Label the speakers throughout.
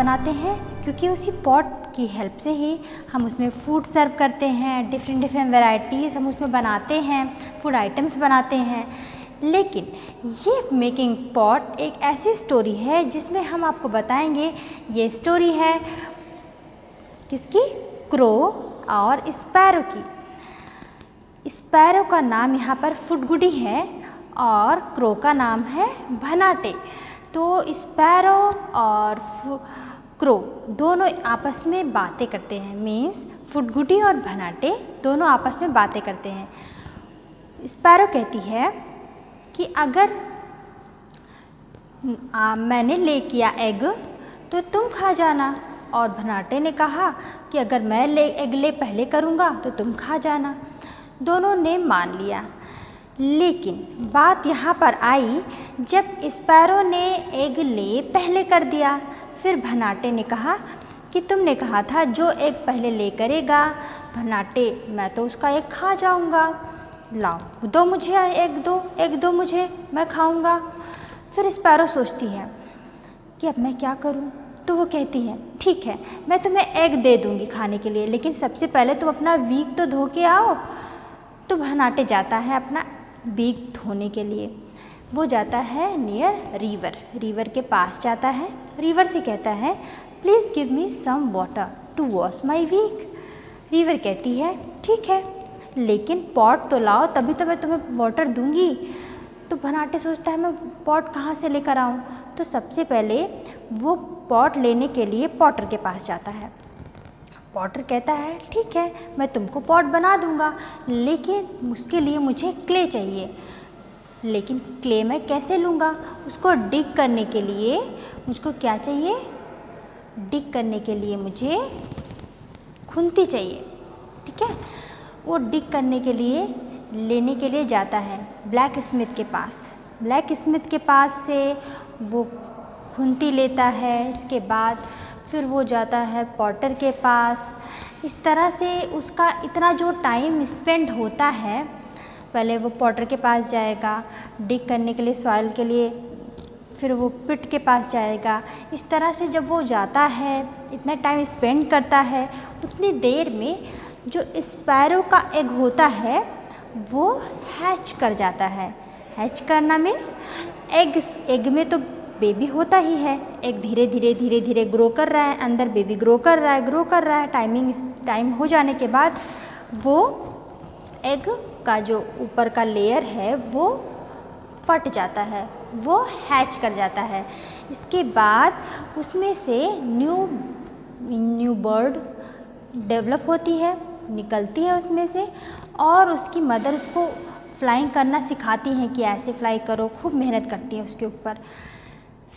Speaker 1: बनाते हैं क्योंकि उसी पॉट की हेल्प से ही हम उसमें फूड सर्व करते हैं, डिफरेंट वैराइटीज़ हम उसमें बनाते हैं, फूड आइटम्स बनाते हैं। लेकिन ये मेकिंग पॉट एक ऐसी स्टोरी है जिसमें हम आपको बताएंगे। ये स्टोरी है किसकी? क्रो और स्पैरो की। स्पैरो का नाम यहाँ पर फुडगुडी है और क्रो का नाम है भनाटे। तो स्पैरो और क्रो दोनों आपस में बातें करते हैं, मीन्स फुडगुडी और भनाटे दोनों आपस में बातें करते हैं। स्पैरो कहती है कि अगर मैंने ले किया एग तो तुम खा जाना, और भनाटे ने कहा कि अगर मैं एग ले पहले करूँगा तो तुम खा जाना। दोनों ने मान लिया। लेकिन बात यहाँ पर आई जब स्पैरो ने एग ले पहले कर दिया। फिर भनाटे ने कहा कि तुमने कहा था जो एग पहले ले करेगा। भनाटे, मैं तो उसका एग खा जाऊँगा, लाओ दो मुझे एग दो मुझे, मैं खाऊँगा। फिर स्पैरो सोचती है कि अब मैं क्या करूँ। तो वो कहती है ठीक है, मैं तुम्हें एग दे दूँगी खाने के लिए, लेकिन सबसे पहले तुम अपना वीक तो धो के आओ। तो भनाटे जाता है अपना वीक धोने के लिए। वो जाता है नियर रिवर के पास जाता है। रिवर से कहता है please give me some water to wash my beak. River कहती है ठीक है, लेकिन पॉट तो लाओ, तभी तो मैं तुम्हें वाटर दूँगी। तो भनाटे सोचता है मैं पॉट कहाँ से लेकर आऊँ। तो सबसे पहले वो पॉट लेने के लिए पॉटर के पास जाता है। पॉटर कहता है ठीक है, मैं तुमको पॉट बना दूंगा, लेकिन उसके लिए मुझे क्ले चाहिए। लेकिन क्ले मैं कैसे लूँगा? उसको डिग करने के लिए मुझको क्या चाहिए? डिग करने के लिए मुझे खुंती चाहिए। ठीक है, वो डिग करने के लिए लेने के लिए जाता है ब्लैक स्मिथ के पास। ब्लैक स्मिथ के पास से वो खुंती लेता है। इसके बाद फिर वो जाता है पॉटर के पास। इस तरह से उसका इतना जो टाइम स्पेंड होता है, पहले वो पॉटर के पास जाएगा डिग करने के लिए सॉइल के लिए, फिर वो पिट के पास जाएगा। इस तरह से जब वो जाता है, इतना टाइम स्पेंड करता है, उतनी देर में जो स्पैरो का एग होता है वो हैच कर जाता है। हैच करना मीन्स एग में तो बेबी होता ही है। एग धीरे धीरे ग्रो कर रहा है, अंदर बेबी ग्रो कर रहा है। टाइम हो जाने के बाद वो एग का जो ऊपर का लेयर है वो फट जाता है, वो हैच कर जाता है। इसके बाद उसमें से न्यू बर्ड डेवलप होती है, निकलती है उसमें से, और उसकी मदर उसको फ्लाइंग करना सिखाती हैं कि ऐसे फ्लाई करो, खूब मेहनत करती है उसके ऊपर।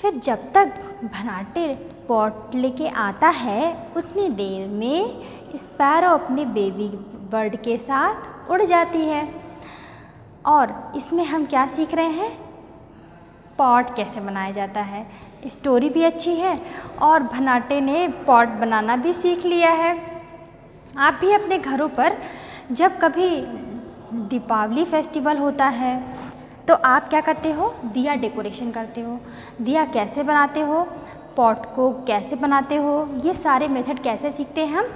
Speaker 1: फिर जब तक भनाटे पॉट लेके आता है उतनी देर में स्पैरो अपने बेबी बर्ड के साथ उड़ जाती है। और इसमें हम क्या सीख रहे हैं? पॉट कैसे बनाया जाता है। स्टोरी भी अच्छी है और भनाटे ने पॉट बनाना भी सीख लिया है। आप भी अपने घरों पर जब कभी दीपावली फेस्टिवल होता है तो आप क्या करते हो? दिया डेकोरेशन करते हो। दिया कैसे बनाते हो, पॉट को कैसे बनाते हो, ये सारे मेथड कैसे सीखते हैं हम?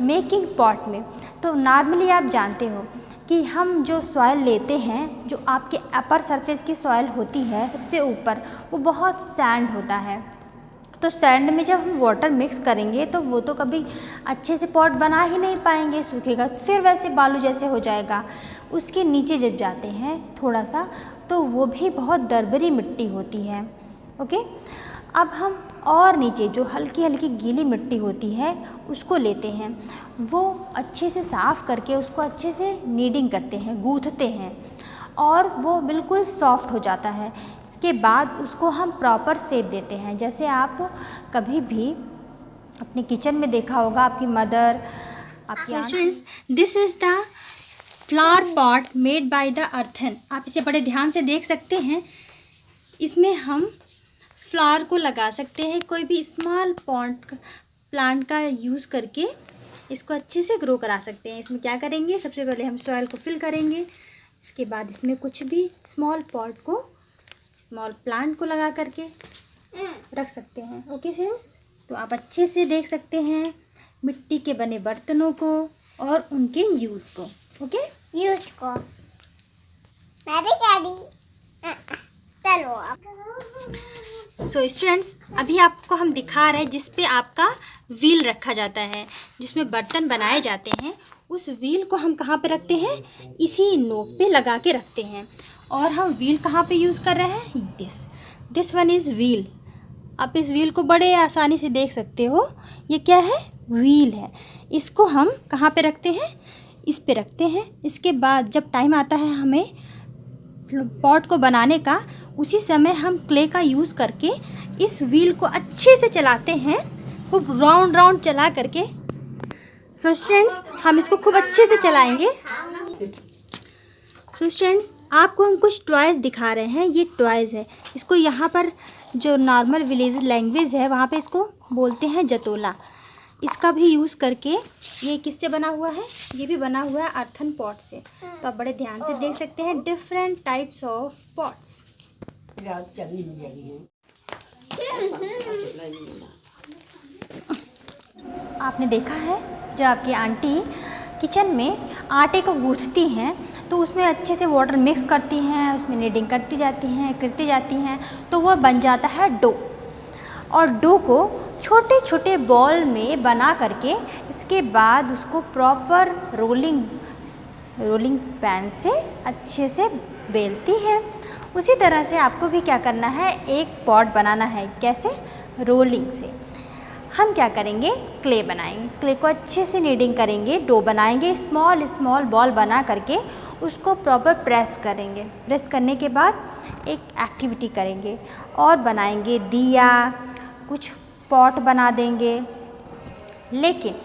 Speaker 1: मेकिंग पॉट में। तो नॉर्मली आप जानते हो कि हम जो सॉइल लेते हैं, जो आपके अपर सरफेस की सॉइल होती है सबसे ऊपर, वो बहुत सैंड होता है। तो सैंड में जब हम वाटर मिक्स करेंगे तो वो तो कभी अच्छे से पॉट बना ही नहीं पाएंगे, सूखेगा, फिर वैसे बालू जैसे हो जाएगा। उसके नीचे जब जाते हैं थोड़ा सा तो वो भी बहुत दरदरी मिट्टी होती है। ओके, अब हम और नीचे जो हल्की हल्की गीली मिट्टी होती है उसको लेते हैं, वो अच्छे से साफ़ करके उसको अच्छे से नीडिंग करते हैं, गूँथते हैं, और वो बिल्कुल सॉफ्ट हो जाता है। इसके बाद उसको हम प्रॉपर शेप देते हैं। जैसे आप कभी भी अपने किचन में देखा होगा, आपकी मदर, आपकी this is the flower pot made by the earthen. आप इसे बड़े ध्यान से देख सकते हैं। इसमें हम फ्लावर को लगा सकते हैं, कोई भी स्मॉल प्लांट का यूज़ करके इसको अच्छे से ग्रो करा सकते हैं। इसमें क्या करेंगे? सबसे पहले हम सॉइल को फिल करेंगे, इसके बाद इसमें कुछ भी स्मॉल प्लांट को लगा करके रख सकते हैं। ओके फ्रेंड्स, तो आप अच्छे से देख सकते हैं मिट्टी के बने बर्तनों को और उनके यूज़ को। ओके,
Speaker 2: यूज को मैं भी कैडी चलो अब।
Speaker 1: सो स्टूडेंट्स, अभी आपको हम दिखा रहे हैं जिस पे आपका व्हील रखा जाता है, जिसमें बर्तन बनाए जाते हैं। उस व्हील को हम कहाँ पे रखते हैं? इसी नोक पे लगा के रखते हैं। और हम व्हील कहाँ पे यूज़ कर रहे हैं? This one is wheel. आप इस व्हील को बड़े आसानी से देख सकते हो। ये क्या है? व्हील है। इसको हम कहाँ पे रखते हैं? इस पे रखते हैं। इसके बाद जब टाइम आता है हमें पॉट को बनाने का, उसी समय हम क्ले का यूज़ करके इस व्हील को अच्छे से चलाते हैं, खूब राउंड राउंड चला करके। सो स्टूडेंट्स, हम इसको खूब अच्छे से चलाएंगे। सो स्टूडेंट्स, आपको हम कुछ टॉयज़ दिखा रहे हैं। ये टॉयज़ है। इसको यहाँ पर जो नॉर्मल विलेज लैंग्वेज है वहाँ पे इसको बोलते हैं जतोला। इसका भी यूज़ करके, ये किससे बना हुआ है? ये भी बना हुआ है अर्थन पॉट से। तो आप बड़े ध्यान से देख सकते हैं डिफरेंट टाइप्स ऑफ पॉट्स। आपने देखा है जब आपकी आंटी किचन में आटे को गूँथती हैं तो उसमें अच्छे से वाटर मिक्स करती हैं, उसमें नीडिंग करती जाती हैं तो वह बन जाता है डो। और डो को छोटे छोटे बॉल में बना करके इसके बाद उसको प्रॉपर रोलिंग पैन से अच्छे से बेलती है। उसी तरह से आपको भी क्या करना है? एक पॉट बनाना है। कैसे? रोलिंग से। हम क्या करेंगे? क्ले बनाएंगे। क्ले को अच्छे से नीडिंग करेंगे, डो बनाएंगे, स्मॉल स्मॉल बॉल बना करके उसको प्रॉपर प्रेस करेंगे। प्रेस करने के बाद एक एक्टिविटी करेंगे और बनाएंगे दिया, कुछ पॉट बना देंगे। लेकिन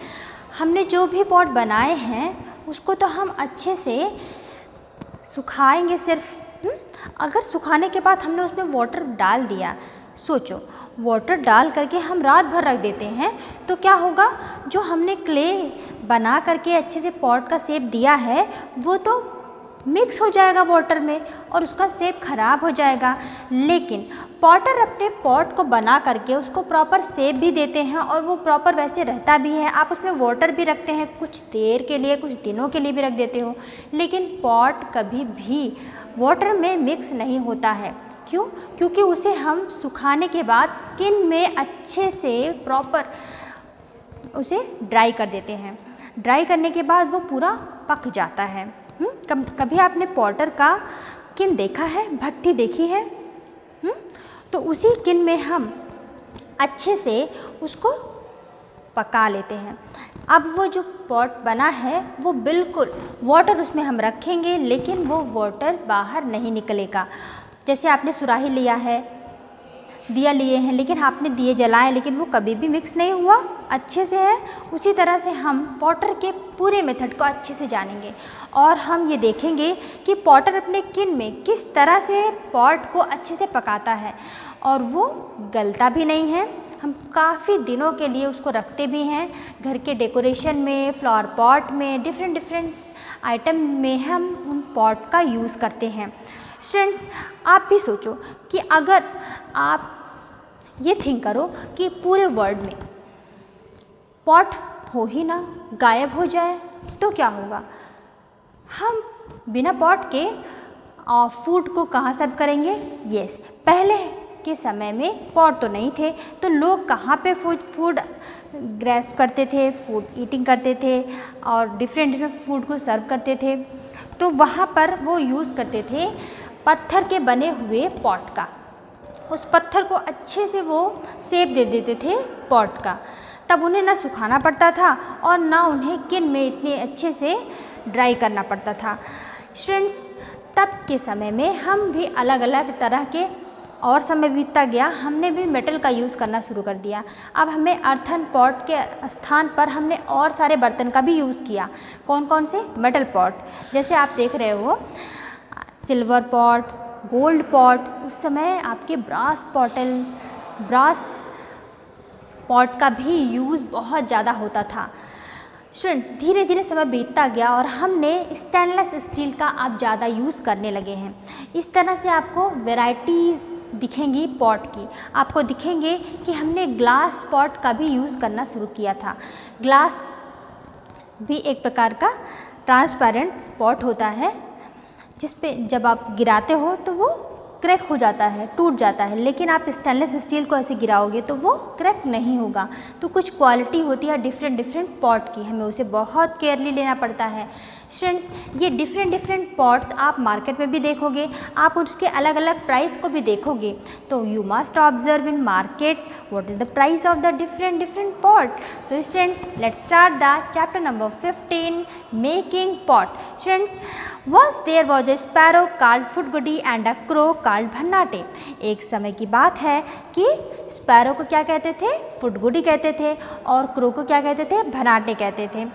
Speaker 1: हमने जो भी पॉट बनाए हैं उसको तो हम अच्छे से सुखाएंगे सिर्फ। अगर सुखाने के बाद हमने उसमें वाटर डाल दिया, सोचो, वाटर डाल करके हम रात भर रख देते हैं तो क्या होगा? जो हमने क्ले बना करके अच्छे से पॉट का शेप दिया है वो तो मिक्स हो जाएगा वाटर में और उसका शेप ख़राब हो जाएगा। लेकिन पॉटर अपने पॉट को बना करके उसको प्रॉपर शेप भी देते हैं और वो प्रॉपर वैसे रहता भी है। आप उसमें वाटर भी रखते हैं, कुछ देर के लिए, कुछ दिनों के लिए भी रख देते हो, लेकिन पॉट कभी भी वाटर में मिक्स नहीं होता है। क्यों? क्योंकि उसे हम सुखाने के बाद किन में अच्छे से प्रॉपर उसे ड्राई कर देते हैं। ड्राई करने के बाद वो पूरा पक जाता है। कभी आपने पॉटर का किन देखा है? भट्टी देखी है? तो उसी किन में हम अच्छे से उसको पका लेते हैं। अब वो जो पॉट बना है वो बिल्कुल वाटर उसमें हम रखेंगे लेकिन वो वाटर बाहर नहीं निकलेगा। जैसे आपने सुराही लिया है, दिया लिए हैं, लेकिन आपने दिए जलाए लेकिन वो कभी भी मिक्स नहीं हुआ, अच्छे से है। उसी तरह से हम पॉटर के पूरे मेथड को अच्छे से जानेंगे और हम ये देखेंगे कि पॉटर अपने किन में किस तरह से पॉट को अच्छे से पकाता है और वो गलता भी नहीं है। हम काफ़ी दिनों के लिए उसको रखते भी हैं घर के डेकोरेशन में, फ्लावर पॉट में, डिफरेंट आइटम में हम उन पॉट का यूज़ करते हैं। स्टूडेंट्स, आप भी सोचो कि अगर आप ये थिंक करो कि पूरे वर्ल्ड में पॉट हो ही ना, गायब हो जाए तो क्या होगा? हम बिना पॉट के फूड को कहाँ सर्व करेंगे? यस, पहले के समय में पॉट तो नहीं थे तो लोग कहाँ पे फूड ग्रैस्प करते थे, फूड ईटिंग करते थे और डिफरेंट फूड को सर्व करते थे। तो वहाँ पर वो यूज़ करते थे पत्थर के बने हुए पॉट का। उस पत्थर को अच्छे से वो शेप दे देते थे पॉट का। तब उन्हें ना सुखाना पड़ता था और ना उन्हें किन में इतने अच्छे से ड्राई करना पड़ता था। स्टूडेंट्स, तब के समय में हम भी अलग अलग तरह के, और समय बीतता गया, हमने भी मेटल का यूज़ करना शुरू कर दिया। अब हमें अर्थन पॉट के स्थान पर हमने और सारे बर्तन का भी यूज़ किया। कौन कौन से? मेटल पॉट, जैसे आप देख रहे हो, सिल्वर पॉट, गोल्ड पॉट। उस समय आपके ब्रास पॉट का भी यूज़ बहुत ज़्यादा होता था। स्टूडेंट्स, धीरे धीरे समय बीतता गया और हमने स्टेनलेस स्टील का अब ज़्यादा यूज़ करने लगे हैं। इस तरह से आपको वैराइटीज़ दिखेंगी पॉट की, आपको दिखेंगे कि हमने ग्लास पॉट का भी यूज़ करना शुरू किया था। ग्लास भी एक प्रकार का ट्रांसपेरेंट पॉट होता है जिस पे जब आप गिराते हो तो वो क्रैक हो जाता है, टूट जाता है, लेकिन आप स्टेनलेस स्टील को ऐसे गिराओगे तो वो क्रैक नहीं होगा। तो कुछ क्वालिटी होती है डिफरेंट पॉट की, हमें उसे बहुत केयरली लेना पड़ता है। स्टूडेंट्स, ये डिफरेंट पॉट्स आप मार्केट में भी देखोगे, आप उसके अलग अलग प्राइस को भी देखोगे। तो you must observe in market what is the price of the different pot. So students, let's start the chapter number 15, making pot. Students, once there was a sparrow called Fudgudi and a crow called भन्नाटे। एक समय की बात है कि sparrow को क्या कहते थे? फुडगुडी कहते थे, और क्रो को क्या कहते थे? भन्नाटे कहते थे।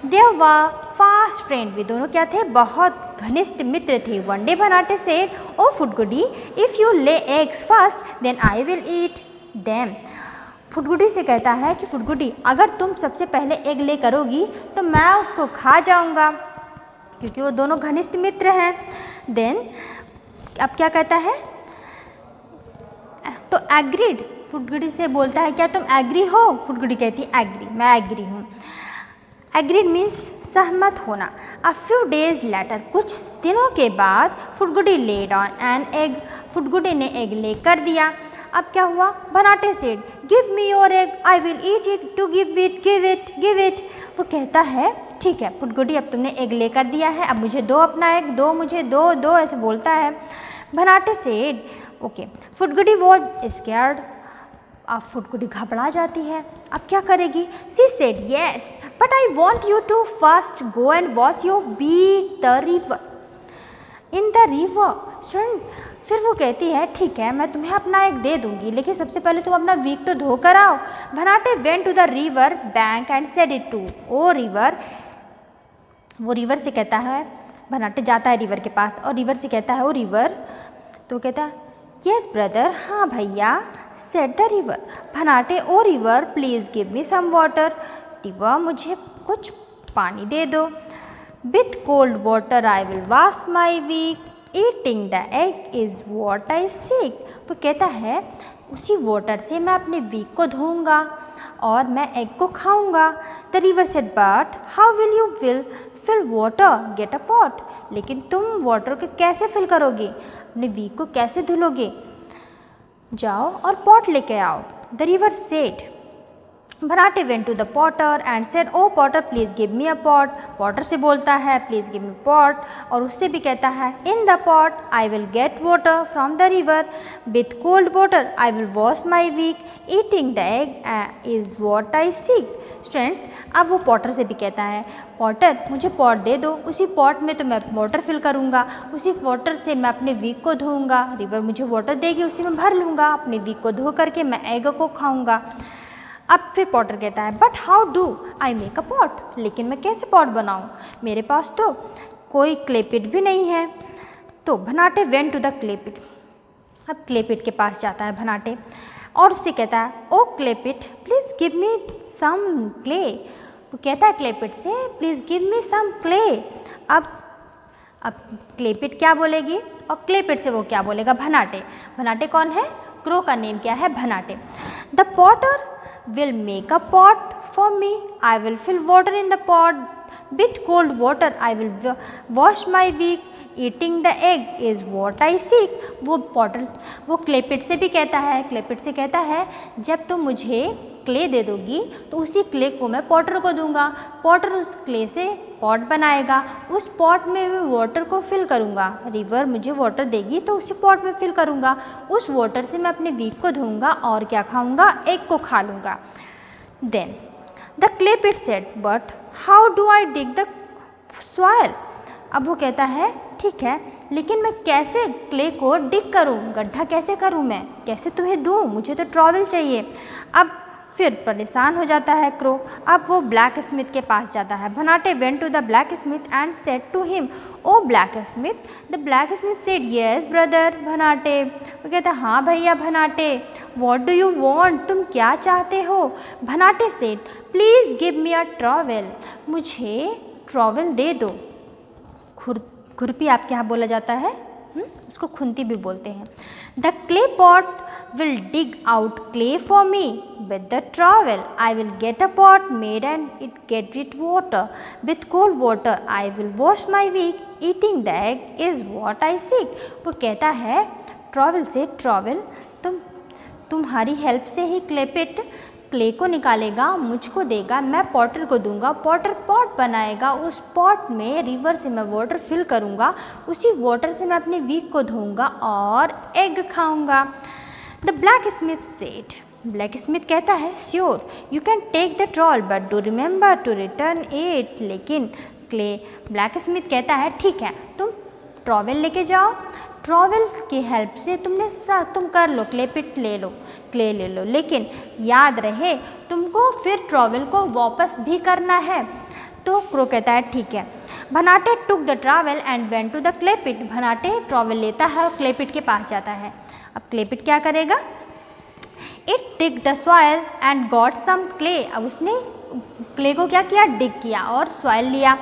Speaker 1: They were fast friend, वे दोनों क्या थे? बहुत घनिष्ठ मित्र थे। One day भन्नाटे said, "Oh Fudgudi, if you lay eggs first, then I will eat them." फुडगुडी से कहता है कि फुडगुडी, अगर तुम सबसे पहले एग ले करोगी तो मैं उसको खा जाऊंगा, क्योंकि वो दोनों घनिष्ठ मित्र हैं। देन अब क्या कहता है? तो एग्रीड, फुडगुडी से बोलता है क्या तुम एग्री हो? फुडगुडी कहती है एग्री, मैं एग्री हूँ। एग्रीड मीन्स सहमत होना। अ फ्यू डेज लेटर, कुछ दिनों के बाद Phudgudi laid on an egg, Phudgudi ने एग ले कर दिया। अब क्या हुआ? Bhannate said, give me your egg, I will eat it, to give it. वो कहता है ठीक है फुडगुडी, अब तुमने एग लेकर दिया है, अब मुझे दो अपना एग, दो मुझे, दो ऐसे बोलता है। Bhannate said okay. Phudgudi was scared, अब फुडगुडी घबरा जाती है। अब क्या करेगी? She said yes but I want you to first go and wash your beak the river in the river. Student, फिर वो कहती है ठीक है मैं तुम्हें अपना एक दे दूंगी, लेकिन सबसे पहले तुम अपना वीक तो धो कर आओ। Bhannate went to the river bank and said it to, O river, वो रिवर से कहता है, भन्नाटे जाता है रिवर के पास और रिवर से कहता है ओ रिवर, तो कहता है यस ब्रदर, हाँ भैया। Said the river, Bhannate O river please give me some water, river मुझे कुछ पानी दे दो। With cold water I will wash my beak, eating the egg is what I seek. वो कहता है उसी वाटर से मैं अपने वीक को धोऊंगा और मैं एग को खाऊंगा। The river said but how will you fill water, get a pot, लेकिन तुम वाटर को कैसे फिल करोगे, अपने वीक को कैसे धुलोगे? जाओ और पॉट लेके आओ। The river said, Bhannate went to the potter and said O potter please give me a pot, potter से बोलता है प्लीज़ गिव मी पॉट, और उससे भी कहता है in the pot I will get water from the river, with cold water I will wash my beak, eating the egg is what I seek. Student, अब वो पॉटर से भी कहता है पॉटर मुझे पॉट दे दो, उसी पॉट में तो मैं वाटर फिल करूँगा, उसी वाटर से मैं अपने वीक को धोऊँगा, रिवर मुझे वाटर देगी उसी में भर लूँगा, अपने वीक को धो करके मैं एग को खाऊँगा। अब फिर पॉटर कहता है but how do I make a pot, लेकिन मैं कैसे पॉट बनाऊँ, मेरे पास तो कोई क्लेपिट भी नहीं है। तो भन्नाटे वेंट टू द क्लेपिट, अब क्लेपिट के पास जाता है भन्नाटे और उससे कहता है O clay pit please give me some clay, वो कहता है क्लेपिट से please give me some clay. अब क्लेपिट क्या बोलेगी और क्लेपिट से वो क्या बोलेगा? भन्नाटे। भन्नाटे कौन है? क्रो का नेम क्या है? Bhannate. The potter will make a pot for me, I will fill water in the pot, with cold water I will wash my week, eating the egg is what I seek। वो Potter, वो क्लेपिट से भी कहता है, clay pit से कहता है जब तुम मुझे क्ले दे दोगी तो उसी क्ले को मैं पॉटर को दूंगा, पॉटर उस क्ले से पॉट बनाएगा, उस पॉट में मैं वाटर को फिल करूंगा, रिवर मुझे वाटर देगी तो उसी पॉट में फिल करूंगा, उस वाटर से मैं अपने वीक को धोऊंगा और क्या खाऊंगा? एग को खा लूँगा। Then the clay pit said but how do I dig the soil, अब वो कहता है ठीक है लेकिन मैं कैसे क्ले को डिग करूँ, गड्ढा कैसे करूँ, मैं कैसे तुम्हें दूँ, मुझे तो ट्रॉवल चाहिए। अब फिर परेशान हो जाता है क्रो, अब वो ब्लैक स्मिथ के पास जाता है। Bhannate went to the blacksmith and said to him O blacksmith, the blacksmith said yes brother Bhannate, वो कहता है हाँ भैया Bhannate. What do you want, तुम क्या चाहते हो? Bhannate said please give me a trowel, मुझे ट्रॉवल दे दो। खुरपी आपके यहाँ बोला जाता है उसको खुंती भी बोलते हैं। The clay pot will dig out clay for me with the trowel. I will get a pot made and it get it water. With cold water I will wash my wig. Eating the egg is what I seek. वो कहता है trowel से, trowel तुम्हारी help से ही clay को निकालेगा, मुझको देगा, मैं पॉटर को दूंगा, पॉटर पॉट बनाएगा, उस पॉट में रिवर से मैं वाटर फिल करूंगा, उसी वाटर से मैं अपने वीक को धोऊंगा और एग खाऊंगा। The blacksmith said, blacksmith कहता है sure you can take the trowel but do remember to return it. लेकिन ब्लैक स्मिथ कहता है ठीक है तुम ट्रॉवल लेके जाओ, ट्रॉवल की हेल्प से तुम कर लो, क्ले ले लो, लेकिन याद रहे तुमको फिर ट्रॉवल को वापस भी करना है। तो क्रो कहता है ठीक है। Bhanate took the trowel and went to the clay pit, Bhanate trowel लेता है और क्ले पिट के पास जाता है। अब क्ले पिट क्या करेगा, it dig the soil and got some clay, अब उसने क्ले को क्या किया, डिग किया और सॉइल लिया।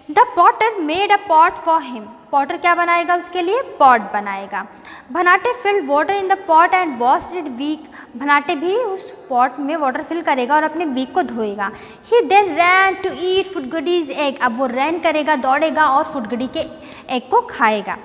Speaker 1: The potter made a pot for him, potter क्या बनाएगा उसके लिए, पॉट बनाएगा। Bhanate filled water in the pot and washed it beak, Bhanate भी उस पॉट में वाटर फिल करेगा और अपने बीक को धोएगा। He then ran to eat Phutgudi's egg, अब वो रैन करेगा, दौड़ेगा और फुटगुडी के एग को खाएगा।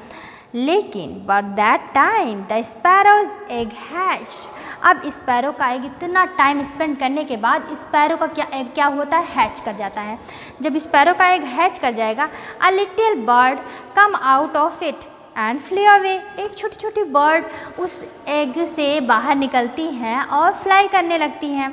Speaker 1: लेकिन but that time the sparrows egg hatched, अब स्पैरो का एग इतना टाइम स्पेंड करने के बाद स्पैरो का एग क्या होता है, हैच कर जाता है। जब स्पैरो का एग हैच कर जाएगा, a little bird come out of it and flee away, एक छोटी छोटी बर्ड उस एग से बाहर निकलती हैं और फ्लाई करने लगती हैं।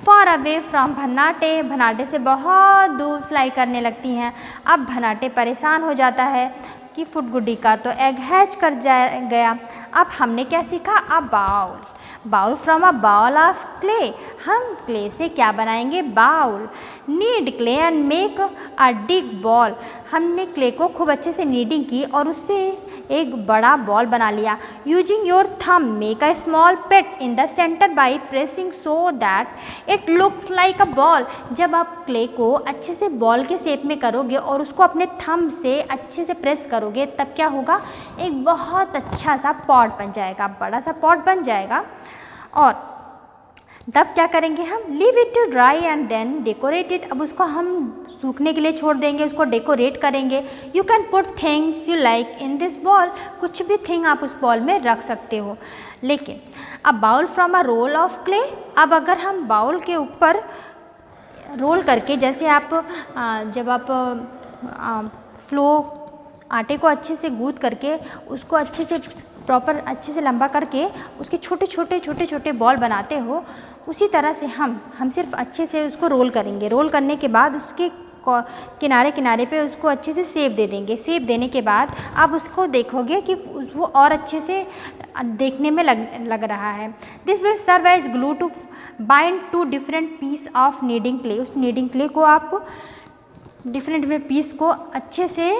Speaker 1: For away from Bhanate, Bhanate से बहुत दूर फ्लाई करने लगती हैं। अब भनाटे परेशान हो जाता है कि फुटगुडी का तो एग हैच कर गया। अब हमने क्या सीखा, a bowl, bowl from a bowl of clay, हम क्ले से क्या बनाएंगे, bowl. Knead clay and make a big ball, हमने क्ले को खूब अच्छे से नीडिंग की और उससे एक बड़ा बॉल बना लिया। यूजिंग योर थम make a small pet in the centre by pressing so that it looks like a ball, जब आप क्ले को अच्छे से बॉल के शेप में करोगे और उसको अपने थम से अच्छे से प्रेस करोगे तब क्या होगा, एक बहुत अच्छा सा पॉट बन जाएगा, बड़ा सा पॉट बन जाएगा। और तब क्या करेंगे हम, leave it to dry and then decorate it, अब उसको हम सूखने के लिए छोड़ देंगे, उसको डेकोरेट करेंगे। You can put things you like in this ball, कुछ भी थिंग आप उस बॉल में रख सकते हो। लेकिन अब bowl from a roll of clay, अब अगर हम बाउल के ऊपर रोल करके, जैसे आप जब आप फ्लो आटे को अच्छे से गूंथ करके उसको अच्छे से प्रॉपर अच्छे से लंबा करके उसके छोटे छोटे बॉल बनाते हो, उसी तरह से हम सिर्फ अच्छे से उसको रोल करेंगे। रोल करने के बाद उसके किनारे किनारे पे उसको अच्छे से शेप दे देंगे। शेप देने के बाद आप उसको देखोगे कि वो और अच्छे से देखने में लग रहा है। This will serve as glue to bind two different piece of kneading clay, उस नीडिंग क्ले को आप डिफरेंट पीस को अच्छे से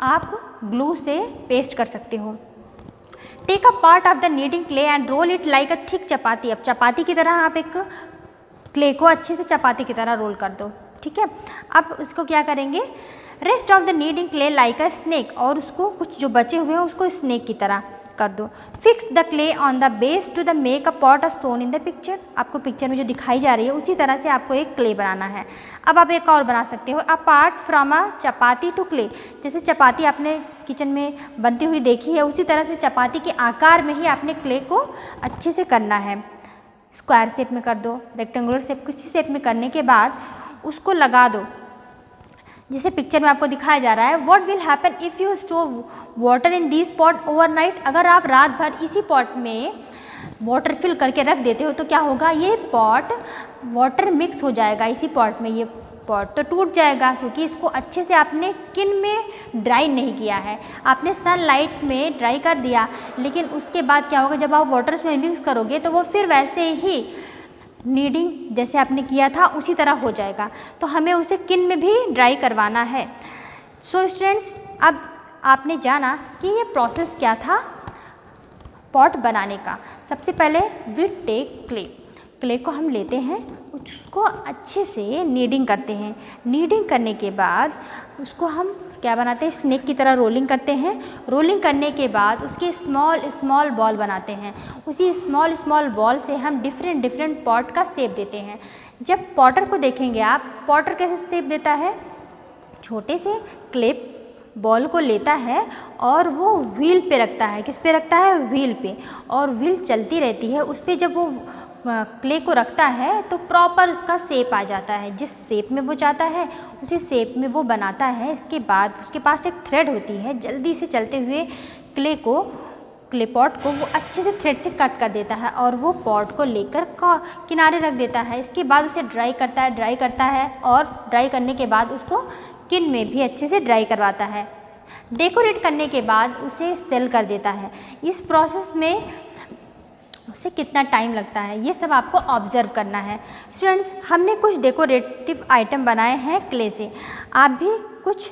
Speaker 1: आप ग्लू से पेस्ट कर सकते हो। Take a part of the kneading clay and roll it like a thick chapati, अब चपाती की तरह आप एक क्ले को अच्छे से चपाती की तरह रोल कर दो, ठीक है। अब उसको क्या करेंगे, rest of the kneading clay like a snake, और उसको कुछ जो बचे हुए हैं उसको स्नेक की तरह कर दो। Fix the clay on the base to the make a pot as shown in the picture, आपको पिक्चर में जो दिखाई जा रही है उसी तरह से आपको एक क्ले बनाना है। अब आप एक और बना सकते हो, apart from a chapati to clay, जैसे चपाती आपने किचन में बनती हुई देखी है उसी तरह से चपाती के आकार में ही आपने क्ले को अच्छे से करना है। स्क्वायर शेप में कर दो, रेक्टेंगुलर शेप, किसी शेप में करने के बाद उसको लगा दो, जिसे पिक्चर में आपको दिखाया जा रहा है। What will happen if you store water in this pot overnight, अगर आप रात भर इसी पॉट में वाटर फिल करके रख देते हो तो क्या होगा, ये पॉट वाटर मिक्स हो जाएगा इसी पॉट में, ये पॉट तो टूट जाएगा क्योंकि इसको अच्छे से आपने किन में ड्राई नहीं किया है, आपने सनलाइट में ड्राई कर दिया। लेकिन उसके बाद क्या होगा, जब आप वाटर उसमें मिक्स करोगे तो वो फिर वैसे ही नीडिंग जैसे आपने किया था उसी तरह हो जाएगा, तो हमें उसे किन में भी ड्राई करवाना है। सो स्टूडेंट्स, अब आपने जाना कि ये प्रोसेस क्या था पॉट बनाने का। सबसे पहले वी टेक क्ले, क्ले को हम लेते हैं, उसको अच्छे से नीडिंग करते हैं। नीडिंग करने के बाद उसको हम क्या बनाते हैं, स्नेक की तरह रोलिंग करते हैं। रोलिंग करने के बाद उसके स्मॉल स्मॉल बॉल बनाते हैं। उसी स्मॉल स्मॉल बॉल से हम डिफरेंट डिफरेंट पॉट का शेप देते हैं। जब पॉटर को देखेंगे आप, पॉटर कैसे शेप देता है, छोटे से क्ले बॉल को लेता है और वो व्हील पे रखता है। किस पे रखता है, व्हील पे, और व्हील चलती रहती है। उस पर जब वो क्ले को रखता है तो प्रॉपर उसका शेप आ जाता है। जिस शेप में वो चाहता है उसी शेप में वो बनाता है। इसके बाद उसके पास एक थ्रेड होती है, जल्दी से चलते हुए क्ले पॉट को वो अच्छे से थ्रेड से कट कर देता है और वो पॉट को लेकर किनारे रख देता है। इसके बाद उसे ड्राई करता है और ड्राई करने के बाद उसको किन में भी अच्छे से ड्राई करवाता है। डेकोरेट करने के बाद उसे सेल कर देता है। इस प्रोसेस में उसे कितना टाइम लगता है ये सब आपको ऑब्ज़र्व करना है। स्टूडेंट्स, हमने कुछ डेकोरेटिव आइटम बनाए हैं क्ले से, आप भी कुछ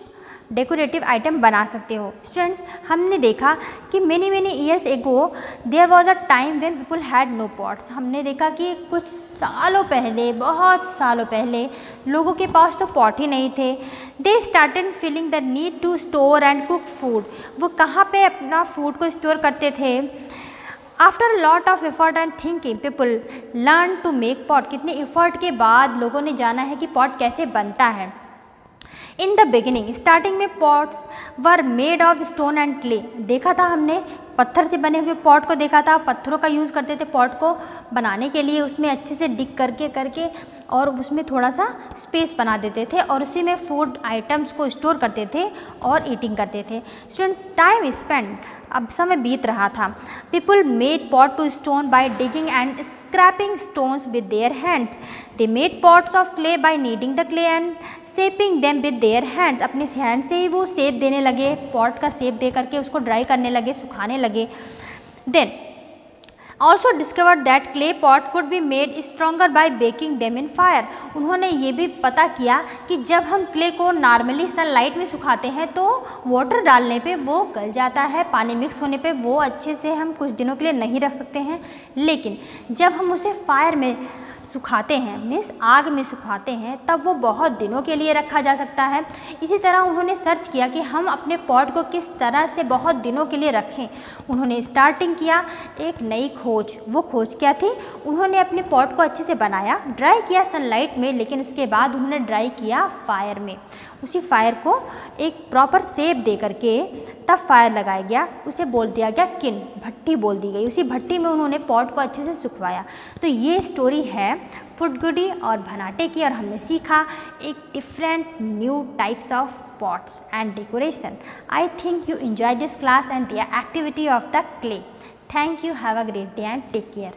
Speaker 1: डेकोरेटिव आइटम बना सकते हो। स्टूडेंट्स, हमने देखा कि many years ago there was a time when people had no pots. हमने देखा कि कुछ सालों पहले, बहुत सालों पहले लोगों के पास तो पॉट ही नहीं थे। They started feeling the need to store and cook food. वो कहाँ पे अपना फूड को स्टोर करते थे। After lot of effort and thinking people learn to make pot. कितने एफर्ट के बाद लोगों ने जाना है कि पॉट कैसे बनता है। इन द बिगिनिंग, स्टार्टिंग में pots were made of stone and clay. देखा था हमने पत्थर से बने हुए पॉट को देखा था। पत्थरों का यूज़ करते थे पॉट को बनाने के लिए, उसमें अच्छे से डिग करके और उसमें थोड़ा सा स्पेस बना देते थे और उसी में फूड आइटम्स को स्टोर करते थे और ईटिंग करते थे। स्टूडेंट्स, टाइम स्पेंड, अब समय बीत रहा था। People made pot to stone by digging and scraping stones with their hands. They made pots of clay by kneading the clay and shaping them with their hands. अपने hand से ही वो shape देने लगे, पॉट का shape दे करके उसको dry करने लगे, सुखाने लगे। Then also discovered that clay pot could be made stronger by baking them in fire. उन्होंने ये भी पता किया कि जब हम क्ले को नॉर्मली सनलाइट में सुखाते हैं तो वाटर डालने पे वो गल जाता है, पानी मिक्स होने पे वो अच्छे से हम कुछ दिनों के लिए नहीं रख सकते हैं। लेकिन जब हम उसे फायर में सुखाते हैं, मीन्स आग में सुखाते हैं, तब वो बहुत दिनों के लिए रखा जा सकता है। इसी तरह उन्होंने सर्च किया कि हम अपने पॉट को किस तरह से बहुत दिनों के लिए रखें। उन्होंने स्टार्टिंग किया एक नई खोज। वो खोज क्या थी, उन्होंने अपने पॉट को अच्छे से बनाया, ड्राई किया सनलाइट में, लेकिन उसके बाद उन्होंने ड्राई किया फायर में। उसी फायर को एक प्रॉपर शेप दे करके तब फायर लगाया गया, उसे बोल दिया गया किन, भट्टी बोल दी गई। उसी भट्टी में उन्होंने पॉट को अच्छे से सुखवाया। तो ये स्टोरी है फुडगुडी और भनाटे की, और हमने सीखा एक different new types of pots and decoration. I think you enjoy this class and the activity of the clay. Thank you. Have a great day and take care.